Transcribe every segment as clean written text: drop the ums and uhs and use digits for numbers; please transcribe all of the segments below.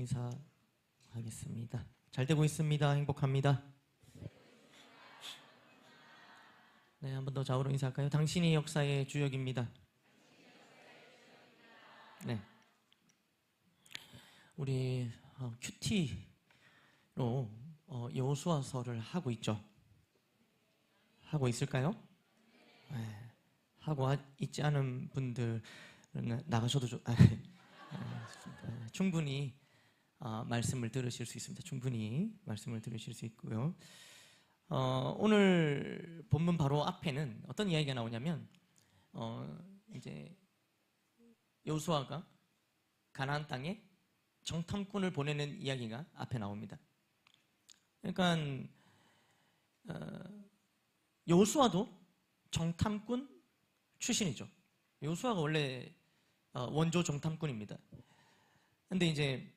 인사하겠습니다. 잘 되고 있습니다. 행복합니다. 네, 한 번 더 좌우로 인사할까요? 당신이 역사의 주역입니다. 네, 우리 큐티로 여호수아서를 하고 있죠. 하고 있을까요? 네, 하고 있지 않은 분들은 나가셔도 충분히 말씀을 들으실 수 있습니다. 충분히 말씀을 들으실 수 있고요. 오늘 본문 바로 앞에는 어떤 이야기가 나오냐면 이제 여호수아가 가나안 땅에 정탐꾼을 보내는 이야기가 앞에 나옵니다. 그러니까 여호수아도 정탐꾼 출신이죠. 여호수아가 원래 원조 정탐꾼입니다. 근데 이제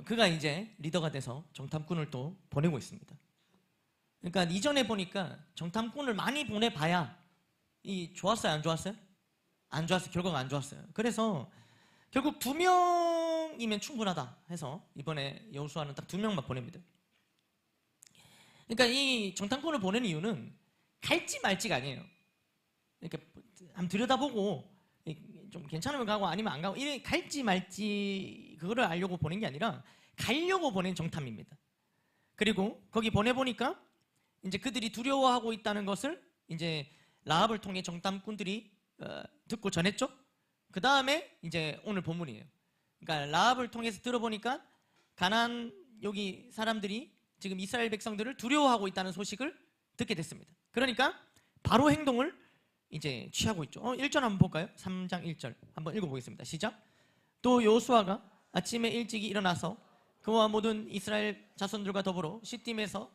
그가 이제 리더가 돼서 정탐꾼을 또 보내고 있습니다. 그러니까 이전에 보니까 정탐꾼을 많이 보내봐야 좋았어요? 안 좋았어요? 안 좋았어요. 결과가 안 좋았어요. 그래서 결국 2명이면 충분하다 해서 이번에 여호수아는 딱 2명만 보냅니다. 그러니까 이 정탐꾼을 보내는 이유는 갈지 말지가 아니에요. 이렇게 한번 들여다보고 좀 괜찮으면 가고 아니면 안 가고 이게 갈지 말지 그거를 알려고 보낸 게 아니라 가려고 보낸 정탐입니다. 그리고 거기 보내보니까 이제 그들이 두려워하고 있다는 것을 이제 라합을 통해 정탐꾼들이 듣고 전했죠. 그 다음에 이제 오늘 본문이에요. 그러니까 라합을 통해서 들어보니까 가나안 여기 사람들이 지금 이스라엘 백성들을 두려워하고 있다는 소식을 듣게 됐습니다. 그러니까 바로 행동을 이제 취하고 있죠. 1절 한번 볼까요? 3장 1절 한번 읽어보겠습니다. 시작. 또 여호수아가 아침에 일찍이 일어나서 그와 모든 이스라엘 자손들과 더불어 시딤에서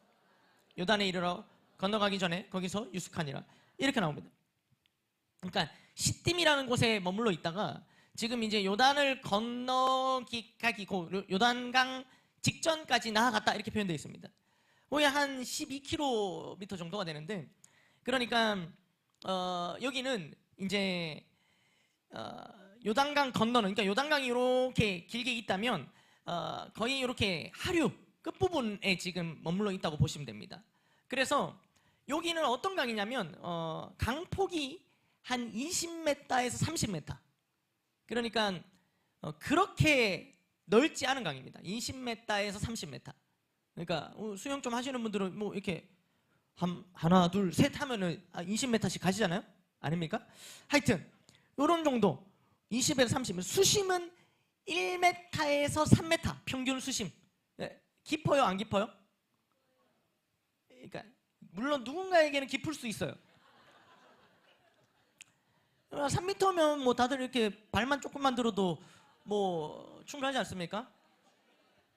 요단에 이르러 건너가기 전에 거기서 유숙하니라. 이렇게 나옵니다. 그러니까 시딤이라는 곳에 머물러 있다가 지금 이제 요단을 건너기까지 요단강 직전까지 나아갔다 이렇게 표현되어 있습니다. 거의 한 12km 정도가 되는데 그러니까 여기는 이제 요단강 건너는 그러니까 요단강이 이렇게 길게 있다면 거의 이렇게 하류 끝부분에 지금 머물러 있다고 보시면 됩니다. 그래서 여기는 어떤 강이냐면 강폭이 한 20m에서 30m 그러니까 그렇게 넓지 않은 강입니다. 20m에서 30m 그러니까 수영 좀 하시는 분들은 뭐 이렇게 하나 둘 셋 하면은 20m씩 가시잖아요? 아닙니까? 하여튼 이런 정도 20에서 30m 수심은 1m에서 3m 평균 수심. 깊어요? 안 깊어요? 그러니까 물론 누군가에게는 깊을 수 있어요. 3m면 뭐 다들 이렇게 발만 조금만 들어도 뭐 충분하지 않습니까?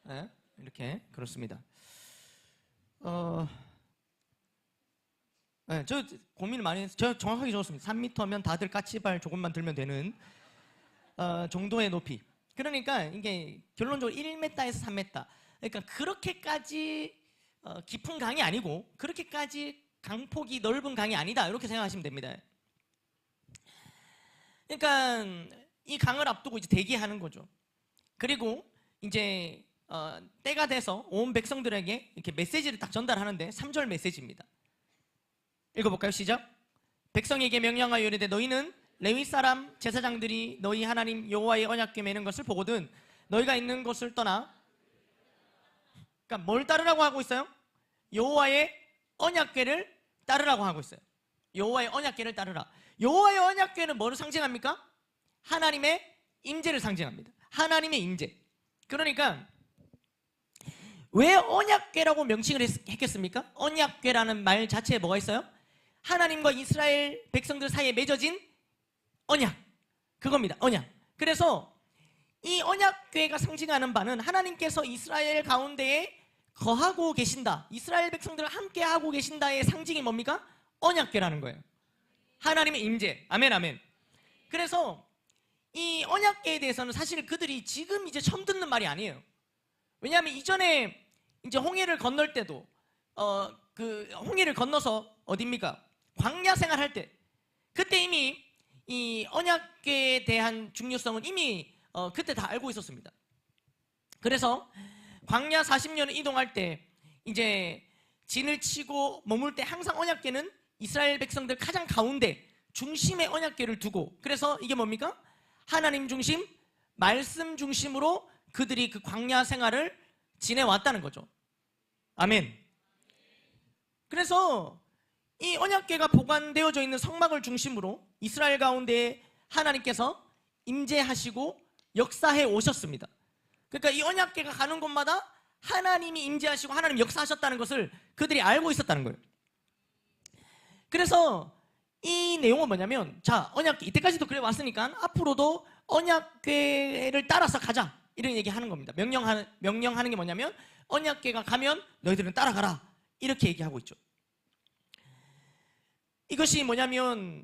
네, 이렇게 그렇습니다. 네, 저 고민을 많이 해서 저 정확하게 적었습니다. 3m면 다들 까치발 조금만 들면 되는 정도의 높이. 그러니까 이게 결론적으로 1m에서 3m. 그러니까 그렇게까지 깊은 강이 아니고 그렇게까지 강폭이 넓은 강이 아니다 이렇게 생각하시면 됩니다. 그러니까 이 강을 앞두고 이제 대기하는 거죠. 그리고 이제 때가 돼서 온 백성들에게 이렇게 메시지를 딱 전달하는데 3절 메시지입니다. 읽어볼까요? 시작. 백성에게 명령하여 이르되 너희는 레위 사람 제사장들이 너희 하나님 여호와의 언약궤 매는 것을 보거든 너희가 있는 곳을 떠나 그러니까 뭘 따르라고 하고 있어요? 여호와의 언약궤를 따르라고 하고 있어요. 여호와의 언약궤를 따르라. 여호와의 언약궤는 뭐를 상징합니까? 하나님의 임재를 상징합니다. 하나님의 임재. 그러니까 왜 언약궤라고 명칭을 했겠습니까? 언약궤라는 말 자체에 뭐가 있어요? 하나님과 이스라엘 백성들 사이에 맺어진 언약. 그겁니다. 언약. 그래서 이 언약궤가 상징하는 바는 하나님께서 이스라엘 가운데에 거하고 계신다. 이스라엘 백성들을 함께 하고 계신다의 상징이 뭡니까? 언약궤라는 거예요. 하나님의 임재. 아멘 아멘. 그래서 이 언약궤에 대해서는 사실 그들이 지금 이제 처음 듣는 말이 아니에요. 왜냐하면 이전에 이제 홍해를 건널 때도 그 홍해를 건너서 어디입니까? 광야 생활할 때 그때 이미 이 언약궤에 대한 중요성은 이미 그때 다 알고 있었습니다. 그래서 광야 40년을 이동할 때 이제 진을 치고 머물 때 항상 언약궤는 이스라엘 백성들 가장 가운데 중심에 언약궤를 두고, 그래서 이게 뭡니까? 하나님 중심, 말씀 중심으로 그들이 그 광야 생활을 지내왔다는 거죠. 아멘. 그래서 이 언약궤가 보관되어져 있는 성막을 중심으로 이스라엘 가운데 하나님께서 임재하시고 역사해 오셨습니다. 그러니까 이 언약궤가 가는 곳마다 하나님이 임재하시고 하나님 역사하셨다는 것을 그들이 알고 있었다는 거예요. 그래서 이 내용은 뭐냐면, 자, 언약궤 이때까지도 그래 왔으니까 앞으로도 언약궤를 따라서 가자, 이런 얘기하는 겁니다. 명령하는 게 뭐냐면, 언약궤가 가면 너희들은 따라가라, 이렇게 얘기하고 있죠. 이것이 뭐냐면,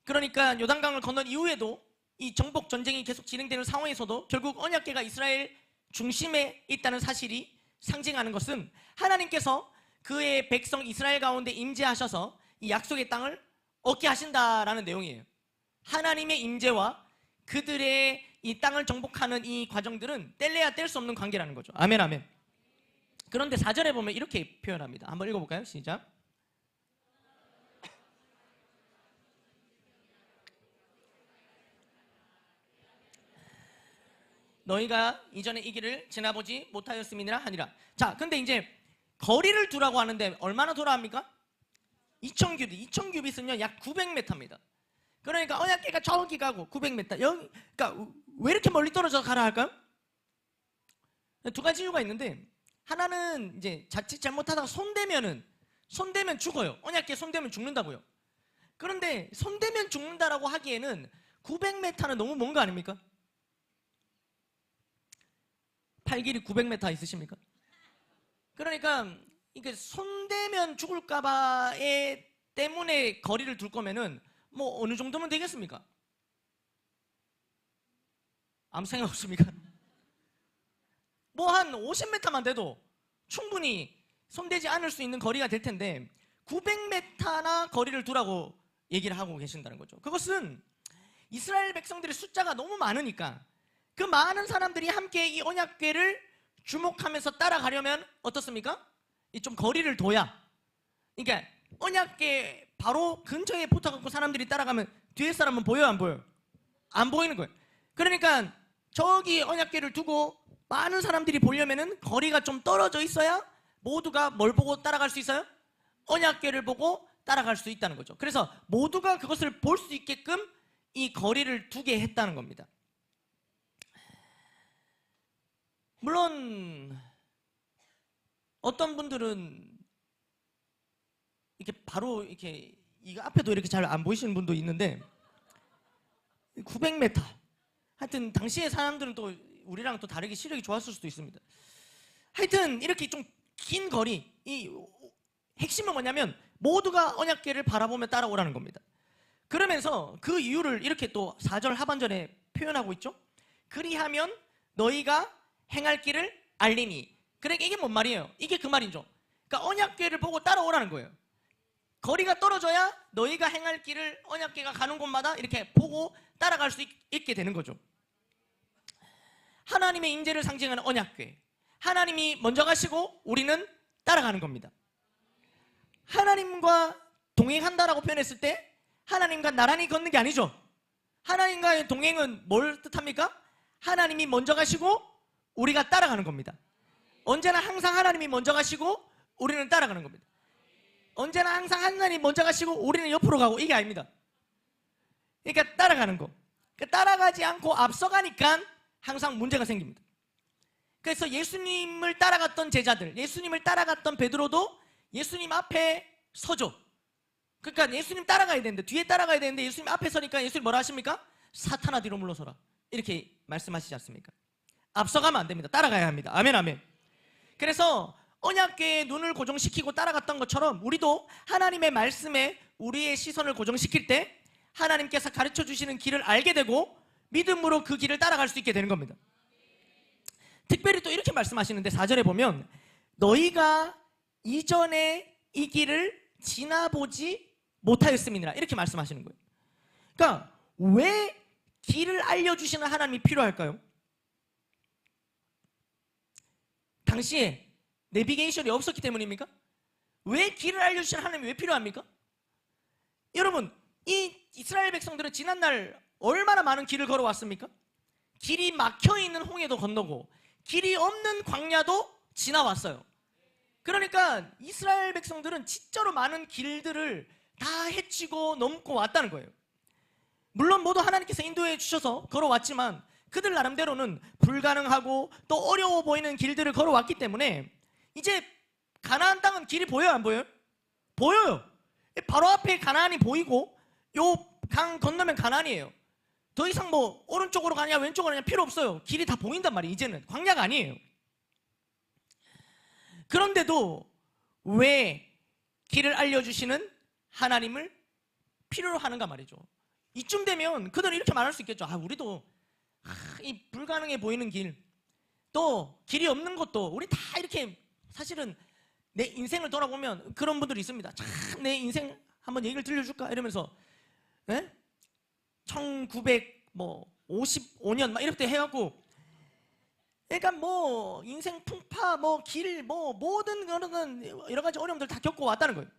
그러니까 요단강을 건넌 이후에도 이 정복 전쟁이 계속 진행되는 상황에서도 결국 언약궤가 이스라엘 중심에 있다는 사실이 상징하는 것은 하나님께서 그의 백성 이스라엘 가운데 임재하셔서 이 약속의 땅을 얻게 하신다라는 내용이에요. 하나님의 임재와 그들의 이 땅을 정복하는 이 과정들은 뗄래야 뗄 수 없는 관계라는 거죠. 아멘, 아멘. 그런데 4절에 보면 이렇게 표현합니다. 한번 읽어볼까요? 시작. 너희가 이전에 이 길을 지나보지 못하였음이니라 하니라. 자, 근데 이제 거리를 두라고 하는데 얼마나 돌아야 합니까? 2000규빗이면 약 900m입니다. 그러니까 언약궤가 저기 가고 900m. 여기, 그러니까 왜 이렇게 멀리 떨어져 가라 할까요? 두 가지 이유가 있는데, 하나는 이제 자칫 잘못하다가 손대면 죽어요. 언약궤 손대면 죽는다고요. 그런데 손대면 죽는다라고 하기에는 900m는 너무 먼 거 아닙니까? 팔 길이 900m 있으십니까? 그러니까 이게 손대면 죽을까봐 때문에 거리를 둘 거면은 뭐 어느 정도면 되겠습니까? 아무 생각 없습니까? 뭐 한 50m만 돼도 충분히 손대지 않을 수 있는 거리가 될 텐데 900m나 거리를 두라고 얘기를 하고 계신다는 거죠. 그것은 이스라엘 백성들의 숫자가 너무 많으니까 그 많은 사람들이 함께 이 언약궤를 주목하면서 따라가려면 어떻습니까? 좀 거리를 둬야. 그러니까 언약궤 바로 근처에 붙어갖고 사람들이 따라가면 뒤에 사람은 보여요, 안 보여요? 안 보이는 거예요. 그러니까 저기 언약궤를 두고 많은 사람들이 보려면은 거리가 좀 떨어져 있어야 모두가 뭘 보고 따라갈 수 있어요? 언약궤를 보고 따라갈 수 있다는 거죠. 그래서 모두가 그것을 볼 수 있게끔 이 거리를 두게 했다는 겁니다. 물론 어떤 분들은 이렇게 바로 이렇게 이거 앞에도 이렇게 잘 안 보이시는 분도 있는데 900m. 하여튼 당시의 사람들은 또 우리랑 또 다르게 시력이 좋았을 수도 있습니다. 하여튼 이렇게 좀 긴 거리, 이 핵심은 뭐냐면 모두가 언약궤를 바라보며 따라오라는 겁니다. 그러면서 그 이유를 이렇게 또 4절 하반절에 표현하고 있죠. 그리하면 너희가 행할 길을 알리니. 그러니까 이게 뭔 말이에요? 이게 그 말이죠. 그러니까 언약궤를 보고 따라오라는 거예요. 거리가 떨어져야 너희가 행할 길을 언약궤가 가는 곳마다 이렇게 보고 따라갈 수 있게 되는 거죠. 하나님의 임재를 상징하는 언약궤. 하나님이 먼저 가시고 우리는 따라가는 겁니다. 하나님과 동행한다라고 표현했을 때 하나님과 나란히 걷는 게 아니죠. 하나님과의 동행은 뭘 뜻합니까? 하나님이 먼저 가시고 우리가 따라가는 겁니다. 언제나 항상 하나님이 먼저 가시고 우리는 따라가는 겁니다. 언제나 항상 하나님이 먼저 가시고 우리는 옆으로 가고, 이게 아닙니다. 그러니까 따라가는 거. 그러니까 따라가지 않고 앞서가니까 항상 문제가 생깁니다. 그래서 예수님을 따라갔던 제자들, 예수님을 따라갔던 베드로도 예수님 앞에 서죠. 그러니까 예수님 따라가야 되는데, 뒤에 따라가야 되는데 예수님 앞에 서니까 예수님 뭐라 하십니까? 사탄아 뒤로 물러서라, 이렇게 말씀하시지 않습니까? 앞서가면 안 됩니다. 따라가야 합니다. 아멘, 아멘. 그래서 언약궤에 눈을 고정시키고 따라갔던 것처럼 우리도 하나님의 말씀에 우리의 시선을 고정시킬 때 하나님께서 가르쳐 주시는 길을 알게 되고 믿음으로 그 길을 따라갈 수 있게 되는 겁니다. 특별히 또 이렇게 말씀하시는데 4절에 보면 너희가 이전에 이 길을 지나보지 못하였음이니라, 이렇게 말씀하시는 거예요. 그러니까 왜 길을 알려주시는 하나님이 필요할까요? 당시에 내비게이션이 없었기 때문입니까? 왜 길을 알려주신 하나님이 왜 필요합니까? 여러분, 이 이스라엘 백성들은 지난날 얼마나 많은 길을 걸어왔습니까? 길이 막혀있는 홍해도 건너고 길이 없는 광야도 지나왔어요. 그러니까 이스라엘 백성들은 진짜로 많은 길들을 다 헤치고 넘고 왔다는 거예요. 물론 모두 하나님께서 인도해 주셔서 걸어왔지만 그들 나름대로는 불가능하고 또 어려워 보이는 길들을 걸어왔기 때문에 이제 가나안 땅은 길이 보여요, 안 보여요? 보여요. 바로 앞에 가나안이 보이고 요 강 건너면 가나안이에요. 더 이상 뭐 오른쪽으로 가냐 왼쪽으로 가냐 필요 없어요. 길이 다 보인단 말이에요. 이제는 광야가 아니에요. 그런데도 왜 길을 알려주시는 하나님을 필요로 하는가 말이죠. 이쯤 되면 그들은 이렇게 말할 수 있겠죠. 우리도 이 불가능해 보이는 길, 또 길이 없는 것도 우리 다 이렇게, 사실은 내 인생을 돌아보면 그런 분들이 있습니다. 참 내 인생 한번 얘기를 들려줄까 이러면서 1955년 막 이렇게 해갖고, 그러니까 뭐 인생 풍파, 뭐 길, 뭐 모든 그런 여러 가지 어려움들 다 겪고 왔다는 거예요.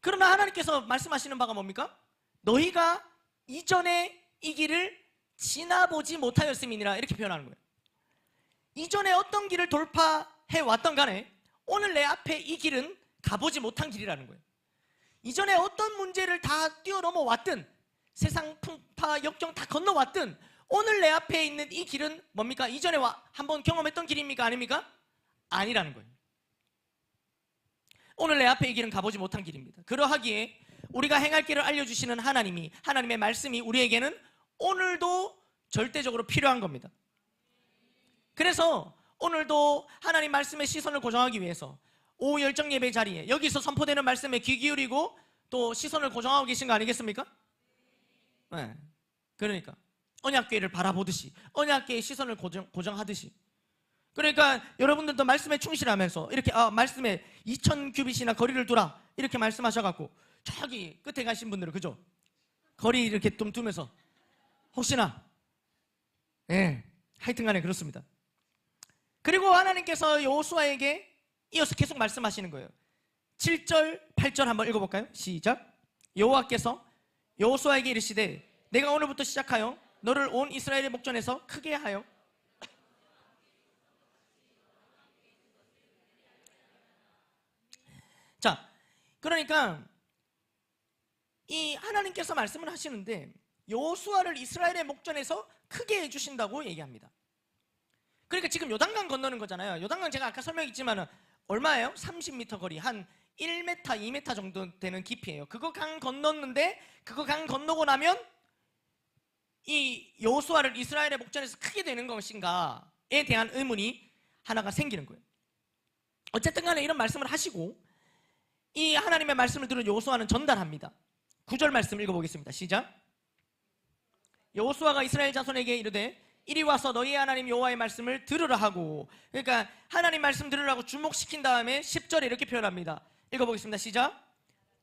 그러나 하나님께서 말씀하시는 바가 뭡니까? 너희가 이전에 이 길을 지나보지 못하였음이니라, 이렇게 표현하는 거예요. 이전에 어떤 길을 돌파해 왔던 간에 오늘 내 앞에 이 길은 가보지 못한 길이라는 거예요. 이전에 어떤 문제를 다 뛰어넘어 왔든, 세상 풍파 역경 다 건너왔든, 오늘 내 앞에 있는 이 길은 뭡니까? 이전에 한번 경험했던 길입니까? 아닙니까? 아니라는 거예요. 오늘 내 앞에 이 길은 가보지 못한 길입니다. 그러하기에 우리가 행할 길을 알려주시는 하나님이, 하나님의 말씀이 우리에게는 오늘도 절대적으로 필요한 겁니다. 그래서 오늘도 하나님 말씀의 시선을 고정하기 위해서 오후 열정 예배 자리에 여기서 선포되는 말씀에 귀 기울이고 또 시선을 고정하고 계신 거 아니겠습니까? 네. 그러니까 언약궤를 바라보듯이, 언약궤의 시선을 고정하듯이, 그러니까 여러분들도 말씀에 충실하면서 이렇게 말씀에 2000규빗이나 거리를 두라 이렇게 말씀하셔갖고 저기 끝에 가신 분들은, 그죠? 거리 이렇게 좀 두면서 혹시나, 하여튼간에 그렇습니다. 그리고 하나님께서 여호수아에게 이어서 계속 말씀하시는 거예요. 7절 8절 한번 읽어볼까요? 시작. 여호와께서 여호수아에게 이르시되 내가 오늘부터 시작하여 너를 온 이스라엘의 목전에서 크게 하여 자, 그러니까 이 하나님께서 말씀을 하시는데 여호수아를 이스라엘의 목전에서 크게 해주신다고 얘기합니다. 그러니까 지금 요단강 건너는 거잖아요. 요단강 제가 아까 설명했지만 얼마예요? 30m 거리, 한 1m, 2m 정도 되는 깊이에요. 그거 강 건넜는데 그거 강 건너고 나면 이 여호수아를 이스라엘의 목전에서 크게 되는 것인가에 대한 의문이 하나가 생기는 거예요. 어쨌든 간에 이런 말씀을 하시고 이 하나님의 말씀을 들은 여호수아는 전달합니다. 9절 말씀 읽어보겠습니다. 시작. 여호수아가 이스라엘 자손에게 이르되 이리 와서 너희의 하나님 여호와의 말씀을 들으라 하고, 그러니까 하나님 말씀 들으라고 주목시킨 다음에 10절에 이렇게 표현합니다. 읽어보겠습니다. 시작.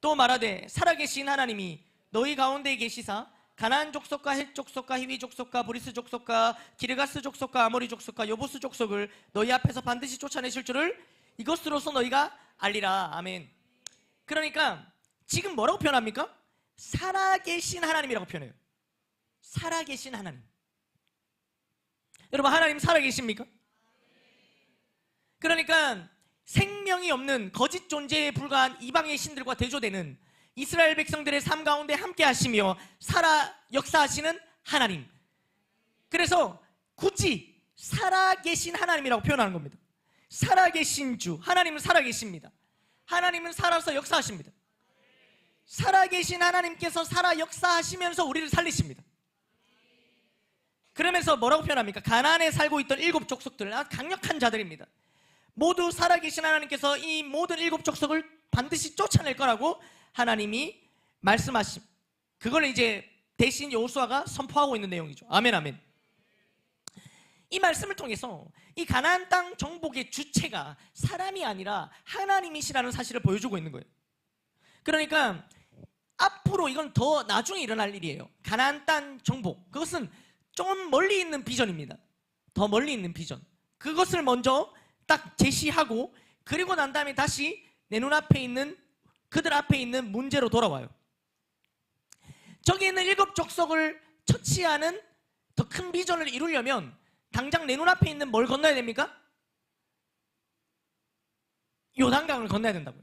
또 말하되 살아계신 하나님이 너희 가운데 계시사 가나안 족속과 헷 족속과 히위 족속과 브리스 족속과 기르가스 족속과 아모리 족속과 여부스 족속을 너희 앞에서 반드시 쫓아내실 줄을 이것으로서 너희가 알리라. 아멘. 그러니까 지금 뭐라고 표현합니까? 살아계신 하나님이라고 표현해요. 살아계신 하나님. 여러분, 하나님 살아계십니까? 그러니까 생명이 없는 거짓 존재에 불과한 이방의 신들과 대조되는 이스라엘 백성들의 삶 가운데 함께 하시며 살아 역사하시는 하나님. 그래서 굳이 살아계신 하나님이라고 표현하는 겁니다. 살아계신 주, 하나님은 살아계십니다. 하나님은 살아서 역사하십니다. 살아계신 하나님께서 살아 역사하시면서 우리를 살리십니다. 그러면서 뭐라고 표현합니까? 가나안에 살고 있던 7 족속들, 강력한 자들입니다. 모두 살아계신 하나님께서 이 모든 7 족속을 반드시 쫓아낼 거라고 하나님이 말씀하심. 그걸 이제 대신 여호수아가 선포하고 있는 내용이죠. 아멘, 아멘. 이 말씀을 통해서 이 가나안 땅 정복의 주체가 사람이 아니라 하나님이시라는 사실을 보여주고 있는 거예요. 그러니까 앞으로 이건 더 나중에 일어날 일이에요. 가나안 땅 정복, 그것은 좀 멀리 있는 비전입니다. 더 멀리 있는 비전. 그것을 먼저 딱 제시하고 그리고 난 다음에 다시 내 눈앞에 있는 그들 앞에 있는 문제로 돌아와요. 저기 있는 7 족속을 처치하는 더 큰 비전을 이루려면 당장 내 눈앞에 있는 뭘 건너야 됩니까? 요단강을 건너야 된다고요.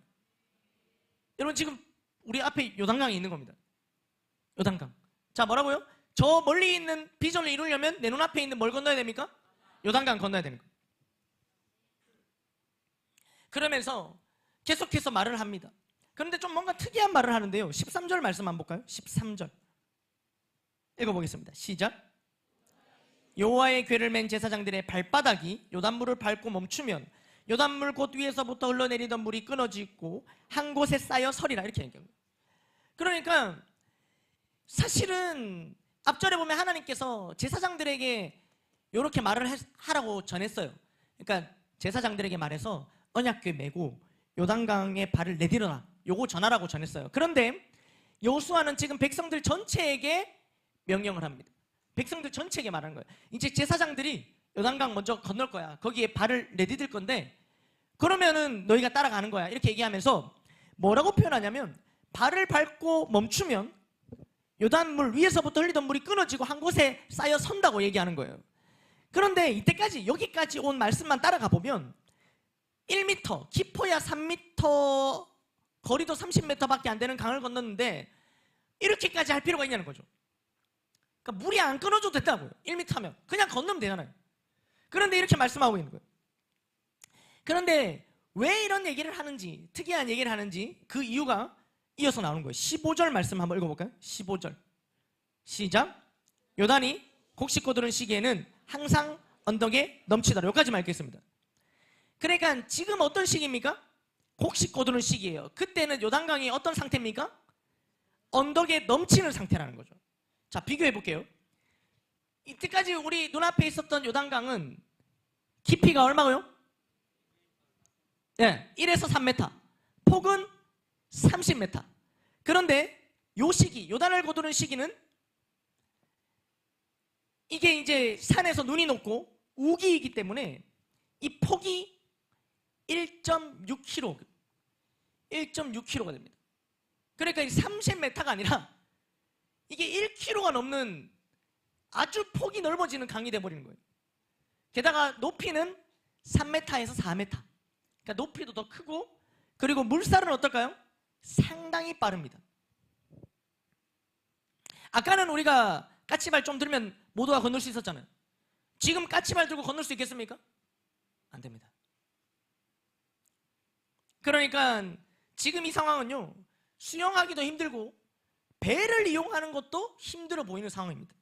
여러분 지금 우리 앞에 요단강이 있는 겁니다. 요단강. 자, 뭐라고요? 저 멀리 있는 비전을 이루려면 내 눈앞에 있는 뭘 건너야 됩니까? 요단강 건너야 되는 거예요. 그러면서 계속해서 말을 합니다. 그런데 좀 뭔가 특이한 말을 하는데요. 13절 말씀 한번 볼까요? 13절 읽어보겠습니다. 시작. 여호와의 궤를 맨 제사장들의 발바닥이 요단물을 밟고 멈추면 요단물 곧 위에서부터 흘러내리던 물이 끊어지고 한 곳에 쌓여 서리라, 이렇게 얘기합니다. 그러니까 사실은 앞절에 보면 하나님께서 제사장들에게 이렇게 말을 하라고 전했어요. 그러니까 제사장들에게 말해서 언약궤 메고 요단강에 발을 내디려라, 요거 전하라고 전했어요. 그런데 여호수아는 지금 백성들 전체에게 명령을 합니다. 백성들 전체에게 말하는 거예요. 이제 제사장들이 요단강 먼저 건널 거야. 거기에 발을 내디딜 건데 그러면은 너희가 따라가는 거야, 이렇게 얘기하면서 뭐라고 표현하냐면 발을 밟고 멈추면 요단물 위에서부터 흘리던 물이 끊어지고 한 곳에 쌓여 선다고 얘기하는 거예요. 그런데 이때까지 여기까지 온 말씀만 따라가 보면 1m, 깊어야 3m, 거리도 30m밖에 안 되는 강을 건넜는데 이렇게까지 할 필요가 있냐는 거죠. 그러니까 물이 안 끊어져도 된다고요. 1m면 그냥 건너면 되잖아요. 그런데 이렇게 말씀하고 있는 거예요. 그런데 왜 이런 얘기를 하는지, 특이한 얘기를 하는지 그 이유가 이어서 나오는 거예요. 15절 말씀 한번 읽어볼까요? 15절 시작. 요단이 곡식 거두는 시기에는 항상 언덕에 넘치더라. 여기까지만 읽겠습니다. 그러니까 지금 어떤 시기입니까? 곡식 거두는 시기예요. 그때는 요단강이 어떤 상태입니까? 언덕에 넘치는 상태라는 거죠. 자, 비교해 볼게요. 이때까지 우리 눈앞에 있었던 요단강은 깊이가 얼마고요? 네, 1에서 3m, 폭은 30m. 그런데 요 시기, 요단을 거두는 시기는 이게 이제 산에서 눈이 높고 우기이기 때문에 이 폭이 1.6km, 1.6km가 됩니다. 그러니까 30m가 아니라 이게 1km가 넘는 아주 폭이 넓어지는 강이 돼버리는 거예요. 게다가 높이는 3m에서 4m. 그러니까 높이도 더 크고, 그리고 물살은 어떨까요? 상당히 빠릅니다. 아까는 우리가 까치발 좀 들면 모두가 건널 수 있었잖아요. 지금 까치발 들고 건널 수 있겠습니까? 안 됩니다. 그러니까 지금 이 상황은요, 수영하기도 힘들고 배를 이용하는 것도 힘들어 보이는 상황입니다.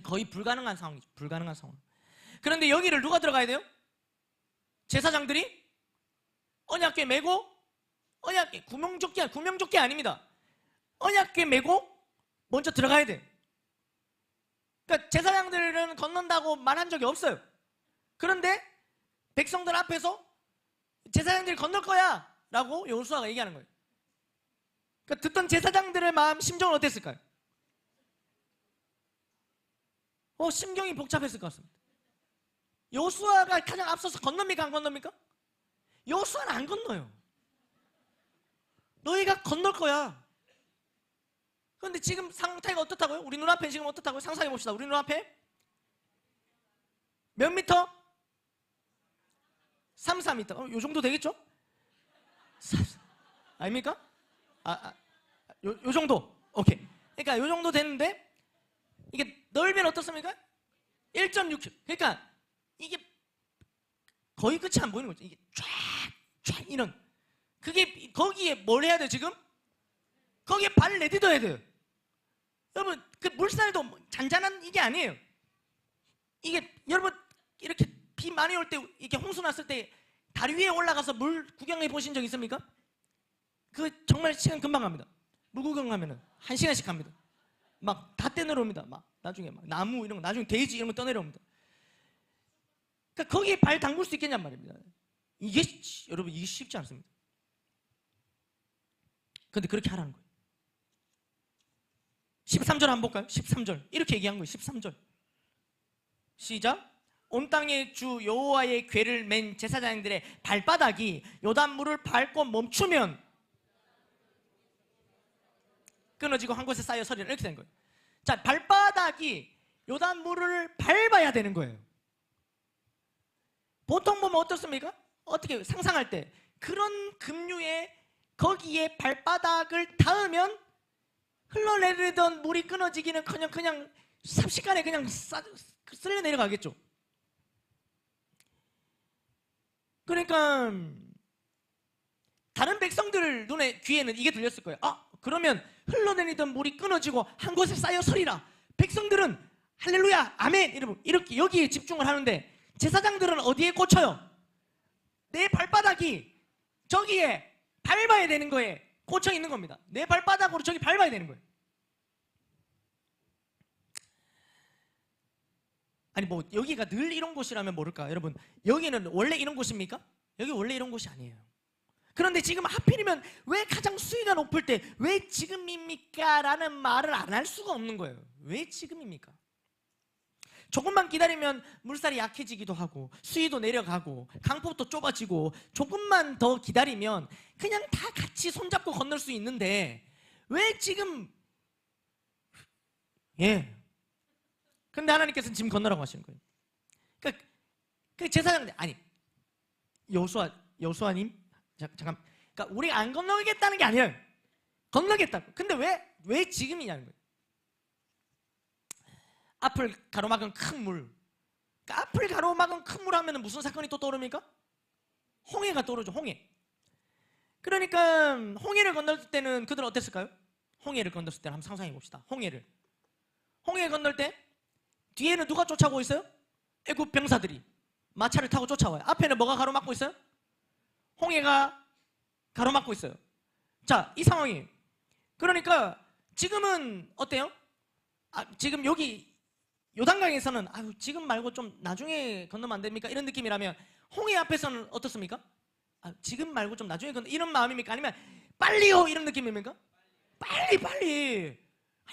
거의 불가능한 상황이죠. 불가능한 상황. 그런데 여기를 누가 들어가야 돼요? 제사장들이 언약궤 메고, 언약궤 구명조끼 아닙니다. 언약궤 메고 먼저 들어가야 돼. 그러니까 제사장들은 건넌다고 말한 적이 없어요. 그런데 백성들 앞에서 제사장들이 건널 거야 라고 여호수아가 얘기하는 거예요. 그러니까 듣던 제사장들의 마음, 심정은 어땠을까요? 심경이 복잡했을 것 같습니다. 여호수아가 가장 앞서서 건넙니까, 안 건넙니까? 여호수아는 안 건너요. 너희가 건널 거야. 그런데 지금 상태가 어떻다고요? 우리 눈앞에 지금 어떻다고요? 상상해 봅시다. 우리 눈앞에 몇 미터? 3, 4미터. 요 정도 되겠죠? 아닙니까? 요 정도. 오케이. 그러니까 요 정도 되는데 이게 넓이는 어떻습니까? 1.6km. 그러니까 이게 거의 끝이 안 보이는 거죠. 이게 쫙 이런. 그게 거기에 뭘 해야 돼 지금? 거기에 발을 내딛어야 돼요. 여러분, 그 물살도 잔잔한 이게 아니에요. 이게 여러분 이렇게 비 많이 올 때, 이렇게 홍수 났을 때 다리 위에 올라가서 물 구경해 보신 적 있습니까? 그 정말 시간 금방 갑니다. 물 구경하면은 1시간씩 갑니다. 막 다 떼내려옵니다. 막 나중에 막 나무 이런 거, 나중에 돼지 이런 거 떠내려옵니다. 그러니까 거기에 발 담글 수 있겠냔 말입니다. 이게 여러분 이게 쉽지 않습니다. 근데 그렇게 하라는 거예요. 13절 한번 볼까요? 13절 이렇게 얘기한 거예요. 13절 시작. 온 땅의 주 여호와의 궤를 맨 제사장들의 발바닥이 요단물을 밟고 멈추면 끊어지고 한 곳에 쌓여 서리라. 이렇게 된 거예요. 자, 발바닥이 요단물을 밟아야 되는 거예요. 보통 보면 어떻습니까? 어떻게 상상할 때 그런 급류에 거기에 발바닥을 닿으면 흘러내리던 물이 끊어지기는커녕 그냥 삽시간에 그냥 쓸려 내려가겠죠. 그러니까 다른 백성들 눈에 귀에는 이게 들렸을 거예요. 아, 그러면 흘러내리던 물이 끊어지고 한 곳에 쌓여 서리라. 백성들은 할렐루야, 아멘 이렇게 여기에 집중을 하는데 제사장들은 어디에 꽂혀요? 내 발바닥이 저기에 밟아야 되는 거에 꽂혀 있는 겁니다. 내 발바닥으로 저기 밟아야 되는 거예요. 아니 뭐 여기가 늘 이런 곳이라면 모를까? 여러분, 여기는 원래 이런 곳입니까? 여기 원래 이런 곳이 아니에요. 그런데 지금 하필이면 왜 가장 수위가 높을 때 왜 지금입니까? 라는 말을 안 할 수가 없는 거예요. 왜 지금입니까? 조금만 기다리면 물살이 약해지기도 하고 수위도 내려가고 강폭도 좁아지고 조금만 더 기다리면 그냥 다 같이 손잡고 건널 수 있는데 왜 지금 근데 하나님께서는 지금 건너라고 하시는 거예요. 그러니까 그 제사장들 아니 여호수아님 잠깐, 그러니까 우리가 안 건너겠다는 게 아니에요. 건너겠다고. 근데 왜 지금이냐는 거예요. 앞을 가로막은 큰 물. 그러니까 앞을 가로막은 큰 물 하면 무슨 사건이 또 떠오릅니까? 홍해가 떠오르죠. 홍해. 그러니까 홍해를 건널 때는 그들은 어땠을까요? 홍해를 건넜을 때는 한번 상상해 봅시다. 홍해 건널 때 뒤에는 누가 쫓아오고 있어요? 애굽 병사들이 마차를 타고 쫓아와요. 앞에는 뭐가 가로막고 있어요? 홍해가 가로막고 있어요. 자, 이 상황이 그러니까 지금은 어때요? 지금 여기 요단강에서는 지금 말고 좀 나중에 건너면 안 됩니까? 이런 느낌이라면 홍해 앞에서는 어떻습니까? 지금 말고 좀 나중에 건너 이런 마음입니까? 아니면 빨리요 이런 느낌입니까? 빨리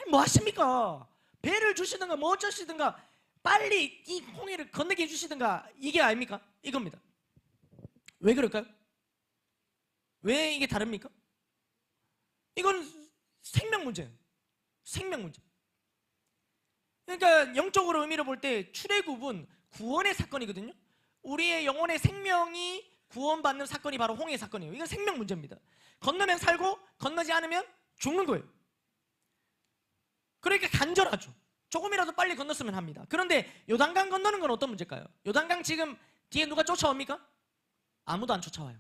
뭐 하십니까? 배를 주시든가 뭐 어쩌시든가 빨리 이 홍해를 건너게 해주시든가 이게 아닙니까? 이겁니다. 왜 그럴까요? 왜 이게 다릅니까? 이건 생명 문제예요. 생명 문제. 그러니까 영적으로 의미로 볼 때 출애굽은 구원의 사건이거든요. 우리의 영혼의 생명이 구원받는 사건이 바로 홍해 사건이에요. 이건 생명 문제입니다. 건너면 살고 건너지 않으면 죽는 거예요. 그러니까 간절하죠. 조금이라도 빨리 건넜으면 합니다. 그런데 요단강 건너는 건 어떤 문제일까요? 요단강 지금 뒤에 누가 쫓아옵니까? 아무도 안 쫓아와요.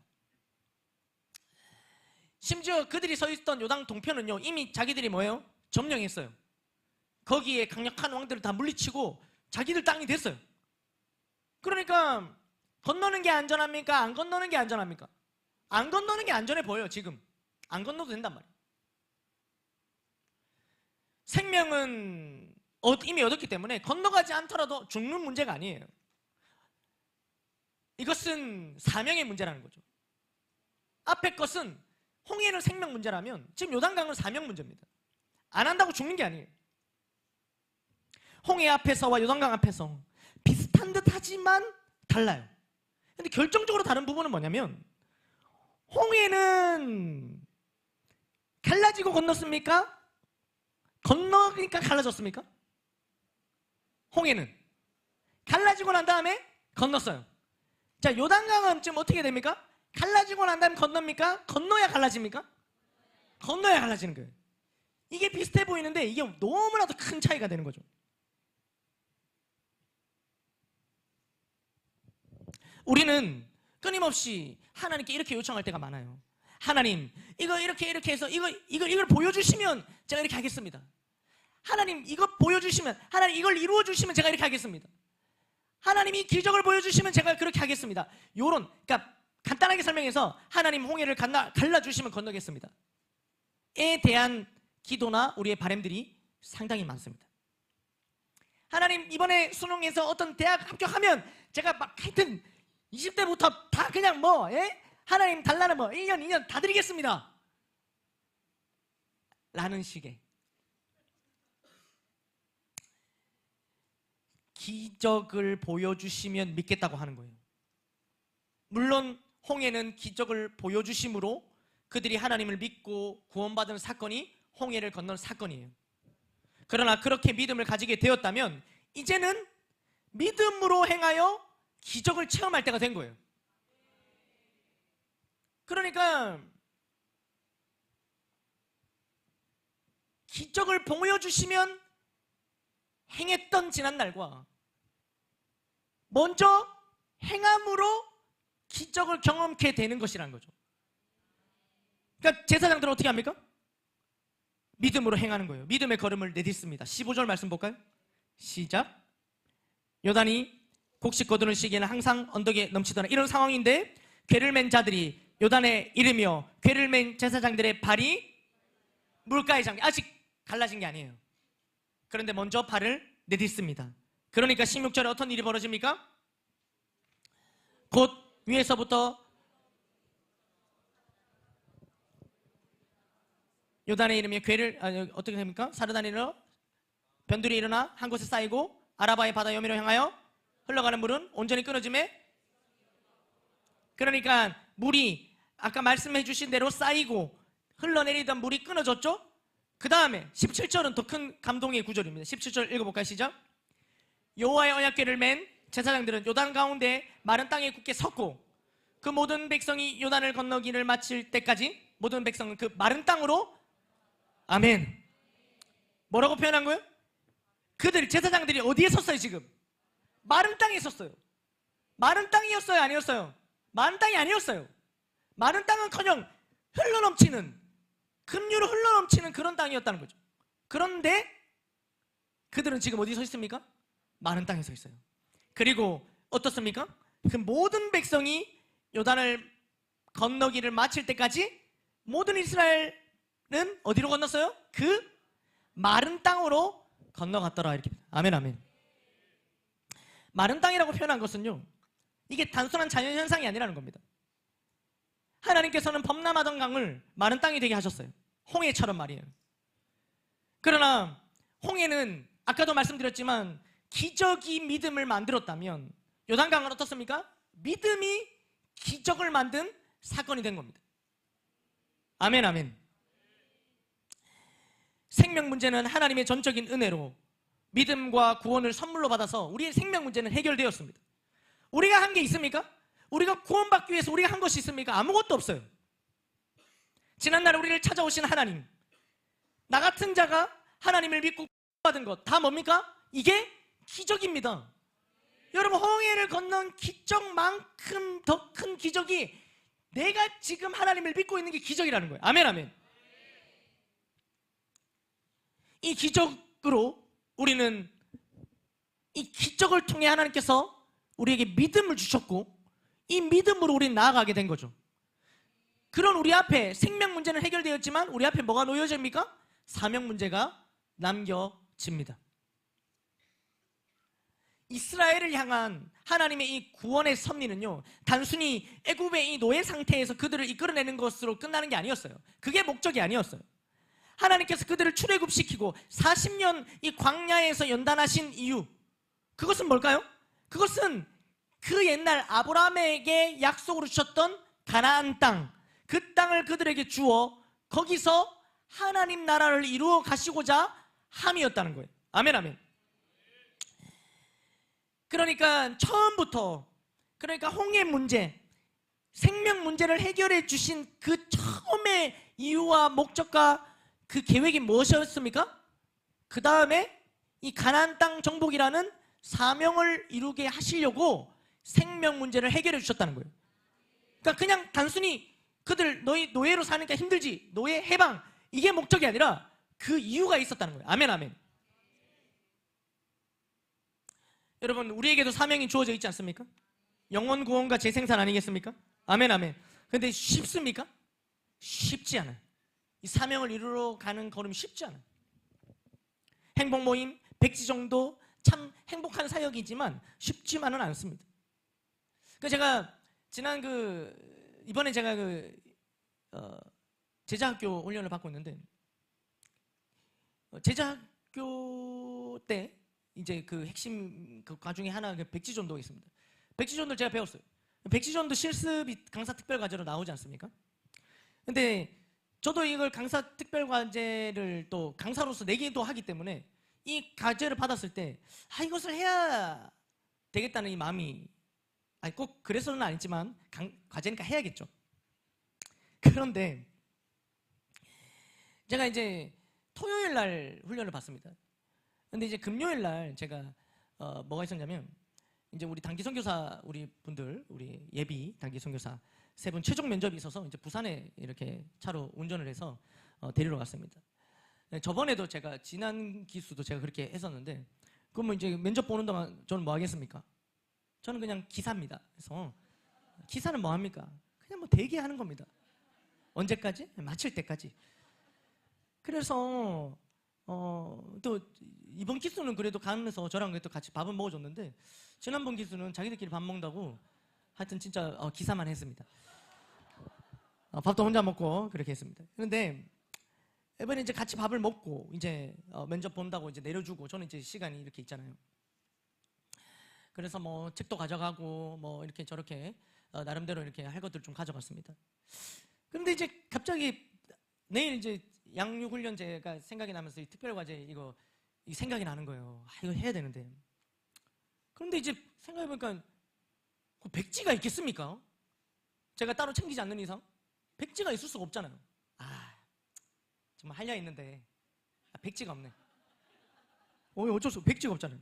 심지어 그들이 서 있던 요단 동편은요 이미 자기들이 뭐예요? 점령했어요. 거기에 강력한 왕들을 다 물리치고 자기들 땅이 됐어요. 그러니까 건너는 게 안전합니까? 안 건너는 게 안전합니까? 안 건너는 게 안전해 보여요. 지금 안 건너도 된단 말이에요. 생명은 이미 얻었기 때문에 건너가지 않더라도 죽는 문제가 아니에요. 이것은 사명의 문제라는 거죠. 앞에 것은 홍해는 생명 문제라면 지금 요단강은 사명 문제입니다. 안 한다고 죽는 게 아니에요. 홍해 앞에서와 요단강 앞에서 비슷한 듯 하지만 달라요. 근데 결정적으로 다른 부분은 뭐냐면 홍해는 갈라지고 건넜습니까? 건너니까 갈라졌습니까? 홍해는 갈라지고 난 다음에 건넜어요. 자, 요단강은 지금 어떻게 됩니까? 갈라지고 난 다음에 건넙니까? 건너야 갈라집니까? 건너야 갈라지는 거예요. 이게 비슷해 보이는데 이게 너무나도 큰 차이가 되는 거죠. 우리는 끊임없이 하나님께 이렇게 요청할 때가 많아요. 하나님, 이거 이렇게 해서 이걸 보여주시면 제가 이렇게 하겠습니다. 하나님, 이거 보여주시면, 하나님 이걸 이루어주시면 제가 이렇게 하겠습니다. 하나님이 기적을 보여주시면 제가 그렇게 하겠습니다. 그러니까 간단하게 설명해서 하나님 홍해를 갈라주시면 건너겠습니다. 에 대한 기도나 우리의 바람들이 상당히 많습니다. 하나님, 이번에 수능에서 어떤 대학 합격하면 제가 막 하여튼 20대부터 다 그냥 하나님 달라는 1년, 2년 다 드리겠습니다. 라는 식의 기적을 보여주시면 믿겠다고 하는 거예요. 물론 홍해는 기적을 보여주심으로 그들이 하나님을 믿고 구원받은 사건이 홍해를 건넌 사건이에요. 그러나 그렇게 믿음을 가지게 되었다면 이제는 믿음으로 행하여 기적을 체험할 때가 된 거예요. 그러니까 기적을 보여주시면 행했던 지난날과 먼저 행함으로 기적을 경험케 되는 것이라는 거죠. 그러니까 제사장들은 어떻게 합니까? 믿음으로 행하는 거예요. 믿음의 걸음을 내딛습니다. 15절 말씀 볼까요? 시작. 요단이 곡식 거두는 시기에는 항상 언덕에 넘치더라. 이런 상황인데 궤를 맨 자들이 요단에 이르며 궤를 맨 제사장들의 발이 물가에 잠겨. 아직 갈라진 게 아니에요. 그런데 먼저 발을 내딛습니다. 그러니까 16절에 어떤 일이 벌어집니까? 곧 위에서부터 요단에 이르며 궤를 어떻게 됩니까? 사르다니로 변두리 일어나 한 곳에 쌓이고 아라바의 바다 여미로 향하여 흘러가는 물은 온전히 끊어짐에, 그러니까 물이 아까 말씀해 주신 대로 쌓이고 흘러내리던 물이 끊어졌죠? 그 다음에 17절은 더 큰 감동의 구절입니다. 17절 읽어볼까요? 시작. 여호와의 언약궤를 맨 제사장들은 요단 가운데 마른 땅에 굳게 섰고 그 모든 백성이 요단을 건너기를 마칠 때까지 모든 백성은 그 마른 땅으로, 아멘. 뭐라고 표현한 거예요? 그들 제사장들이 어디에 섰어요? 지금 마른 땅에 섰어요. 마른 땅이었어요? 아니었어요? 마른 땅이 아니었어요. 마른 땅은커녕 흘러넘치는, 급류로 흘러넘치는 그런 땅이었다는 거죠. 그런데 그들은 지금 어디 서 있습니까? 마른 땅에 서 있어요. 그리고 어떻습니까? 그 모든 백성이 요단을 건너기를 마칠 때까지 모든 이스라엘은 어디로 건넜어요? 그 마른 땅으로 건너갔더라. 이렇게. 아멘, 아멘. 마른 땅이라고 표현한 것은요, 이게 단순한 자연현상이 아니라는 겁니다. 하나님께서는 범람하던 강을 마른 땅이 되게 하셨어요. 홍해처럼 말이에요. 그러나 홍해는 아까도 말씀드렸지만 기적이 믿음을 만들었다면 요단강은 어떻습니까? 믿음이 기적을 만든 사건이 된 겁니다. 아멘, 아멘. 생명 문제는 하나님의 전적인 은혜로 믿음과 구원을 선물로 받아서 우리의 생명 문제는 해결되었습니다. 우리가 한 게 있습니까? 우리가 구원받기 위해서 우리가 한 것이 있습니까? 아무것도 없어요. 지난날 우리를 찾아오신 하나님, 나 같은 자가 하나님을 믿고 받은 것 다 뭡니까? 이게 기적입니다. 여러분, 홍해를 건넌 기적만큼 더 큰 기적이 내가 지금 하나님을 믿고 있는 게 기적이라는 거예요. 아멘, 아멘. 이 기적으로 우리는, 이 기적을 통해 하나님께서 우리에게 믿음을 주셨고 이 믿음으로 우리는 나아가게 된 거죠. 그런 우리 앞에 생명 문제는 해결되었지만 우리 앞에 뭐가 놓여집니까? 사명 문제가 남겨집니다. 이스라엘을 향한 하나님의 이 구원의 섭리는요, 단순히 애굽의 이 노예 상태에서 그들을 이끌어내는 것으로 끝나는 게 아니었어요. 그게 목적이 아니었어요. 하나님께서 그들을 출애굽시키고 40년 이 광야에서 연단하신 이유, 그것은 뭘까요? 그것은 그 옛날 아브라함에게 약속으로 주셨던 가나안 땅, 그 땅을 그들에게 주어 거기서 하나님 나라를 이루어 가시고자 함이었다는 거예요. 아멘, 아멘. 그러니까 처음부터, 그러니까 홍해 문제, 생명 문제를 해결해 주신 그 처음의 이유와 목적과 그 계획이 무엇이었습니까? 그 다음에 이 가나안 땅 정복이라는 사명을 이루게 하시려고 생명 문제를 해결해 주셨다는 거예요. 그러니까 그냥 단순히 그들 너희 노예로 사니까 힘들지, 노예 해방, 이게 목적이 아니라 그 이유가 있었다는 거예요. 아멘, 아멘. 여러분, 우리에게도 사명이 주어져 있지 않습니까? 영원 구원과 재생산 아니겠습니까? 아멘, 아멘. 근데 쉽습니까? 쉽지 않아요. 이 사명을 이루러 가는 걸음이 쉽지 않아요. 행복 모임 100지 정도 참 행복한 사역이지만 쉽지만은 않습니다. 그 제가 지난 이번에 제가 제자학교 훈련을 받고 있는데 제자학교 때 이제 그 핵심 그 과중에 하나 그 백지전도가 있습니다. 백지전도를 제가 배웠어요. 백지전도 실습이 강사 특별과제로 나오지 않습니까? 근데 저도 이걸 강사 특별과제를 또 강사로서 내기도 하기 때문에 이 과제를 받았을 때 이것을 해야 되겠다는 이 마음이 꼭 그래서는 아니지만 과제니까 해야겠죠. 그런데 제가 이제 토요일 날 훈련을 받습니다. 근데 이제 금요일 날 제가 뭐가 있었냐면 이제 우리 단기 선교사 우리 분들 우리 예비 단기 선교사 세 분 최종 면접이 있어서 이제 부산에 이렇게 차로 운전을 해서 데리러 갔습니다. 저번에도 제가 지난 기수도 제가 그렇게 했었는데 그러면 이제 면접 보는 동안 저는 뭐 하겠습니까? 저는 그냥 기사입니다. 그래서 기사는 뭐 합니까? 그냥 뭐 대기하는 겁니다. 언제까지? 마칠 때까지. 그래서 또 이번 기수는 그래도 가면서 저랑 또 같이 밥은 먹어줬는데 지난번 기수는 자기들끼리 밥 먹는다고 하여튼 진짜 기사만 했습니다. 밥도 혼자 먹고 그렇게 했습니다. 그런데 이번에 이제 같이 밥을 먹고 이제 면접 본다고 이제 내려주고 저는 이제 시간이 이렇게 있잖아요. 그래서 뭐 책도 가져가고 뭐 이렇게 저렇게 나름대로 이렇게 할 것들 좀 가져갔습니다. 그런데 이제 갑자기 내일 이제 양육훈련제가 생각이 나면서 이 특별과제 이거 생각이 나는 거예요. 이거 해야 되는데. 그런데 이제 생각해보니까 그 백지가 있겠습니까? 제가 따로 챙기지 않는 이상 백지가 있을 수가 없잖아요. 정말 할려 있는데 백지가 없네. 어쩔 수 없어. 백지가 없잖아요.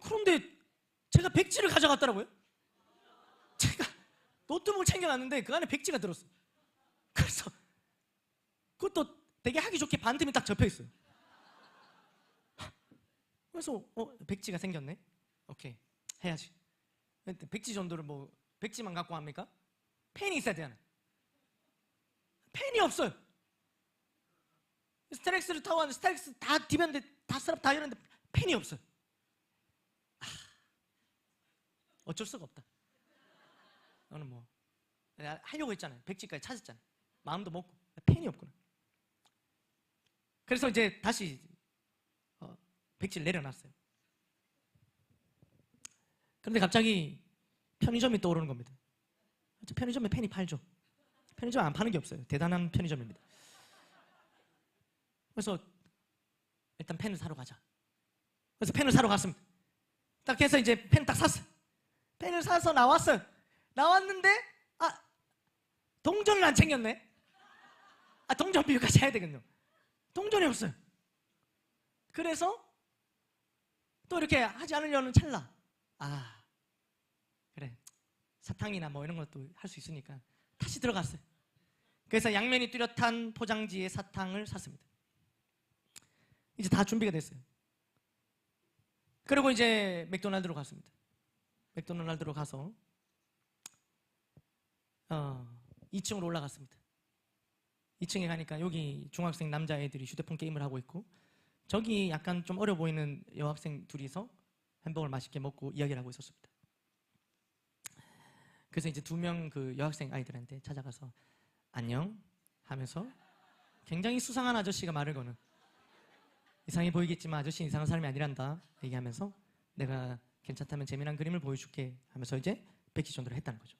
그런데 제가 백지를 가져갔더라고요. 제가 노트북을 챙겨놨는데 그 안에 백지가 들었어요. 그래서 그것도 되게 하기 좋게 반틈이 딱 접혀있어요. 그래서 백지가 생겼네. 오케이, 해야지. 백지 전도를 뭐 백지만 갖고 합니까? 펜이 있어야 되잖아요. 펜이 없어요. 스타렉스를 타고 왔는데 스타렉스 다 디봤는데 다 스랍 다 열었는데 펜이 없어요. 어쩔 수가 없다. 너는 뭐 내가 하려고 했잖아요. 백지까지 찾았잖아요. 마음도 먹고 펜이 없구나. 그래서 이제 다시 백지를 내려놨어요. 그런데 갑자기 편의점이 떠오르는 겁니다. 편의점에 펜이 팔죠. 편의점 안 파는 게 없어요. 대단한 편의점입니다. 그래서 일단 펜을 사러 가자. 그래서 펜을 사러 갔습니다. 딱 해서 이제 펜 딱 샀어요. 펜을 사서 나왔어요. 나왔는데 동전을 안 챙겼네. 동전 비유까지 해야 되겠네요. 동전이 없어요. 그래서 또 이렇게 하지 않으려는 찰나 그래 사탕이나 뭐 이런 것도 할 수 있으니까 다시 들어갔어요. 그래서 양면이 뚜렷한 포장지에 사탕을 샀습니다. 이제 다 준비가 됐어요. 그리고 이제 맥도날드로 갔습니다. 맥도날드로 가서 2층으로 올라갔습니다. 2층에 가니까 여기 중학생 남자애들이 휴대폰 게임을 하고 있고 저기 약간 좀 어려 보이는 여학생 둘이서 햄버거를 맛있게 먹고 이야기를 하고 있었습니다. 그래서 이제 2명 그 여학생 아이들한테 찾아가서 안녕 하면서 굉장히 수상한 아저씨가 말을 거는 이상해 보이겠지만 아저씨 이상한 사람이 아니란다 얘기하면서 내가 괜찮다면 재미난 그림을 보여줄게 하면서 이제 백지 전도를 했다는 거죠.